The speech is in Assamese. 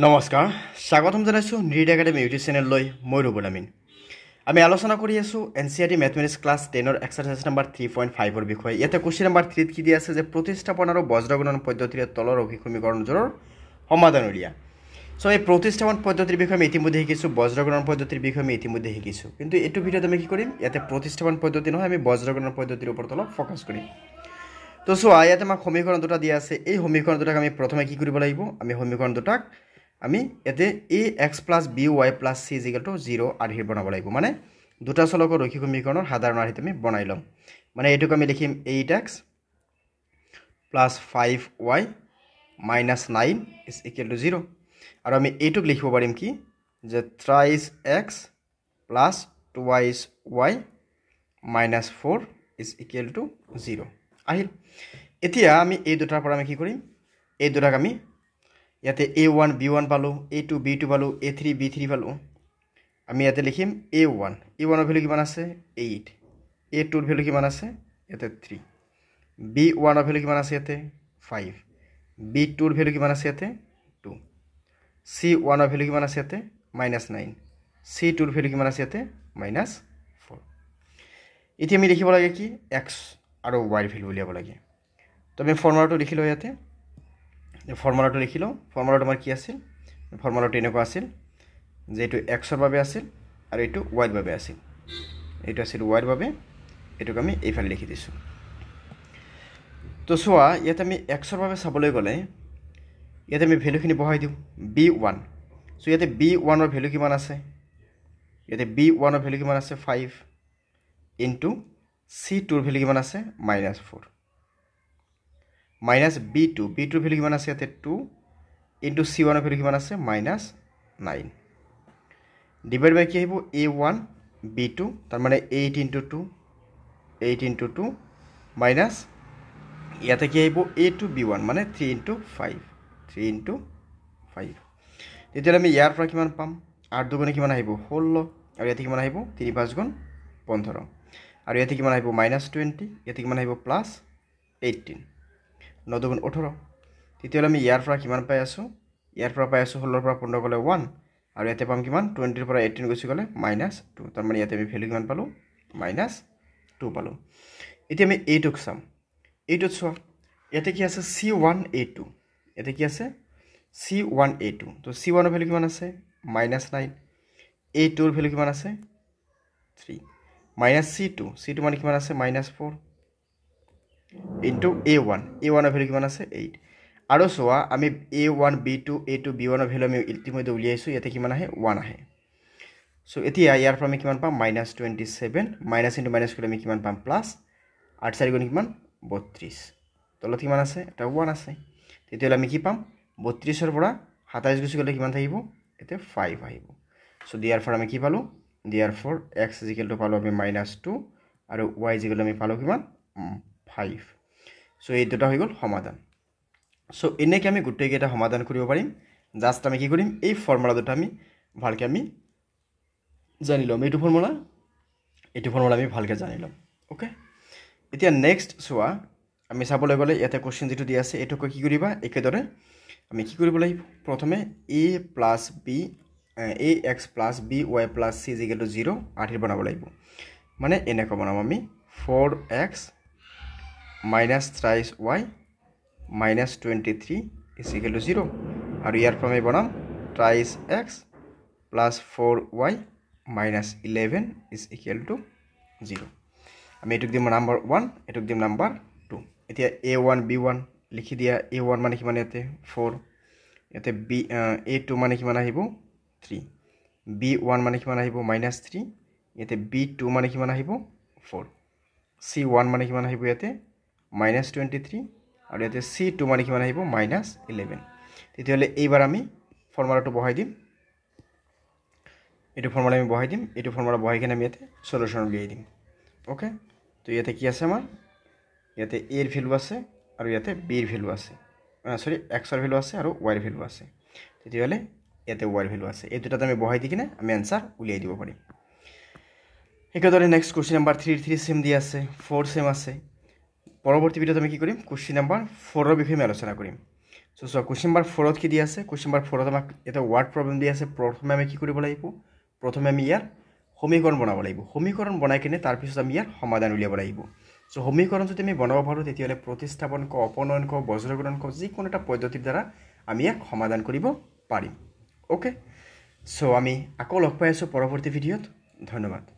নমস্কাৰ স্বাগতম জনাইছোঁ নীট একাডেমি ইউটিউব চেনেললৈ মই ৰবুল আমিন আমি আলোচনা কৰি আছোঁ এনচিইআৰটি মেথমেটিক্স ক্লাছ 10ৰ এক্সাৰচাইজ নম্বৰ 3.5ৰ বিষয়ে ইয়াতে কুৱেশ্যন নম্বৰ 3 কি দিয়া আছে যে প্ৰতিস্থাপন আৰু বজ্ৰগুণন পদ্ধতিৰে তলৰ অভিক সমীকৰণবোৰৰ সমাধান উলিয়া সো এই প্ৰতিস্থাপন পদ্ধতিৰ বিষয়ে আমি ইতিমধ্যে শিকিছোঁ বজ্ৰগুণন পদ্ধতিৰ বিষয়ে আমি ইতিমধ্যে শিকিছোঁ কিন্তু এইটো ভিডিঅ'ত আমি কি কৰিম ইয়াতে প্ৰতিস্থাপন পদ্ধতি নহয় আমি বজ্ৰগুণন পদ্ধতিৰ ওপৰত অলপ ফ'কাছ কৰিম তো চোৱা ইয়াতে আমাক সমীকৰণ দুটা দিয়া আছে এই সমীকৰণ দুটাক আমি প্ৰথমে কি কৰিব লাগিব আমি সমীকৰণ দুটাক আমি এতে ax + by + c = 0 আৰ্হিৰ বনাব লাগিব মানে দুটা চলকৰ ৰৈখিক সমীকৰণৰ সাধাৰণ আৰ্হিত আমি বনাই লম মানে এটোক আমি লিখিম 8x + 5y - 9 = 0 আৰু আমি এটোক লিখিব পাৰিম কি যে thrice x + twice y - 4 = 0 আহিল এতিয়া আমি এই দুটাৰ পৰা আমি কি কৰিম এই দুটাক আমি ইয়াতে a1 b1 পালো a2 b2 পালো a3 b3 পালো আমি ইয়াতে লিখিম a1 a1 এর ভ্যালু কিমান আছে 8 a2 এর ভ্যালু কিমান আছে ইয়াতে 3 b1 এর ভ্যালু কিমান আছে ইয়াতে 5 b2 এর ভ্যালু কিমান আছে ইয়াতে 2 c1 এর ভ্যালু কিমান আছে ইয়াতে -9 c2 এর ভ্যালু কিমান আছে ইয়াতে -4 এটি আমি লিখিব লাগে কি x আৰু y এৰ ভ্যালু উলিয়াব লাগে তো আমি ফৰ্মুলাটো লিখিলো ইয়াতে ফৰ্মুলাটো লিখিলো ফৰ্মুলাটো আমাৰ কি আছিল ফৰ্মুলাটো এনেকুৱা আছিল যে এটো x ৰ বাবে আছিল আৰু এটো y ৰ বাবে আছিল এটো আছিল y ৰ বাবে এটোক আমি এইফালে লিখি দিছো তো সোয়া ইয়াতে আমি x ৰ বাবে চাবলৈ গলে ইয়াতে আমি ভ্যালুখিনি বহাই দিও b1 সো ইয়াতে b1 ৰ ভ্যালু কিমান আছে ইয়াতে b1 ৰ ভ্যালু কিমান আছে 5 ইনটু c2 ৰ ভ্যালু কিমান আছে -4 minus b2 b2 ভ্যালু কিমান আছে ইয়াতে 2 into c1 ভ্যালু কিমান আছে -9 ডিভাইড বাই কি আহিব a1 b2 তাৰ মানে 8 into 2 minus ইয়াতে কি আহিব a2 b1 মানে 3 into 5 তেতিয়া আমি ইয়াৰ পৰা কিমান পাম 8 দুগুণে কিমান আহিব 16 আৰু ইয়াতে কিমান আহিব 3 5 গুণ 15 আৰু ইয়াতে কিমান আহিব -20 ইয়াতে কিমান আহিব +18 9 দুগুণ 18 তেতিয়ালে আমি ইয়াৰ পৰা কিমান পাই আছো ইয়াৰ পৰা পাই আছো 16 পৰা 15 গলে 1 আৰু ইয়াতে পাম কিমান 20 পৰা 18 গৈছি গলে -2 তাৰ মানে ইয়াতে আমি ভ্যালু কিমান পালো -2 পালো এতিয়া আমি এইটোক চাম এইটোত চোৱা ইয়াতে কি আছে c1a2 ইয়াতে কি আছে c1a2 তো c1 এর ভ্যালু কিমান আছে -9 a2 এর ভ্যালু কিমান আছে 3 c2 মানে কিমান আছে -4 into a1 এর ভ্যালু কিমান আছে 8 আৰু সোয়া আমি a1 b2 a2 b1 এর ভ্যালু আমি ইতিমধ্যে উলিয়াইছো ইয়াতে কিমান আহে 1 আহে সো এতিয়া ইয়াৰ পৰা আমি কিমান পাম -27 মাইনাস ইনটু মাইনাস কৰি আমি কিমান পাম প্লাস 8 4 গুণ কিমান 32 তলত কিমান আছে এটা 1 আছে তেতিয়ালে আমি কি পাম 32 এর পৰা 27 গুছি গলে কিমান থাকিব এতে 5 আহিব সো দিয়াৰ ফৰ আমি কি পালো দিয়াৰ ফৰ x = পালো আমি -2 আৰু y = আমি পালো কিমান 5 সো এই দুটা হৈ গল সমাধান সো এনেকে আমি গুটেই কেটা সমাধান কৰিব পাৰিম জাস্ট আমি কি কৰিম এই ফৰ্মুলা দুটা আমি ভালকে আমি জানি লম এইটো ফৰ্মুলা আমি ভালকে জানি লম ওকে এতিয়া নেক্সট সোয়া আমি চাবলৈ গলে ইয়াতে কোশ্চেন যেটো দি আছে এটো কি কৰিবা একেদৰে আমি কি কৰিব লাগিব প্ৰথমে ax + by + c = 0 আৰ্হিৰ বনাব লাগিব মানে এনেকৈ বনাম আমি 4x - thrice y - 23 = 0 আৰু ইয়াৰ পৰা আমি বনাম thrice x + 4y - 11 = 0 আমি এটুক দিম নাম্বার 1 এটুক দিম নাম্বার 2 এতিয়া a1 b1 লিখি দিয়া a1 মানে কিমান ইয়াতে 4 ইয়াতে a2 মানে কিমান আহিব 3 b1 মানে কিমান আহিব -3 ইয়াতে b2 মানে কিমান আহিব 4 c1 মানে কিমান আহিব ইয়াতে -23 আৰু ইয়াতে c2 মানে কিমান আহিব -11 তেতিয়ালে এইবাৰ আমি ফৰ্মুলাটো বহাই দিম এটো ফৰ্মুলা আমি বহাই দিম এটো ফৰ্মুলা বহাই কিনে আমি ইয়াতে সলিউশন উলিয়াই দিম ওকে তো ইয়াতে কি আছে আমাৰ ইয়াতে a এৰ ভ্যালু আছে আৰু ইয়াতে b এৰ ভ্যালু আছে সৰি x এৰ ভ্যালু আছে আৰু y এর ভ্যালু আছে তেতিয়ালে ইয়াতে y এর ভ্যালু আছে এই দুটাতে আমি বহাই দি কিনে আমি आंसर উলিয়াই দিব পাৰিম একেদৰে নেক্সট কোশ্চেন নাম্বাৰ 3 সেম দি আছে 4 সেম আছে পৰৱৰ্তী ভিডিওত আমি কি কৰিম কোশ্চেন নাম্বাৰ 4 এৰ বিষয়ে আলোচনা কৰিম চ' কুৱেশ্যন নম্বৰ 4ত কি দি আছে কুৱেশ্যন নম্বৰ 4ত আমাক এটা ৱাৰ্ড প্ৰব্লেম দি আছে প্ৰথমে আমি কি কৰিব লাগিব প্ৰথমে আমি ইয়াৰ সমীকৰণ বনাব লাগিব সমীকৰণ বনাই কিনে তাৰপিছত আমি ইয়াৰ সমাধান উলিয়াব লাগিব চ' সমীকৰণ যদি আমি বনাব পাৰোঁ তেতিয়াহ'লে প্ৰতিস্থাপন ক অপনয়ন ক বজ্ৰকৰণ ক যিকোনো এটা পদ্ধতিৰ দ্বাৰা আমি ইয়াক সমাধান কৰিব পাৰিম অ'কে চ' আমি আকৌ লগ পাই আছোঁ পৰৱৰ্তী ভিডিঅ'ত ধন্যবাদ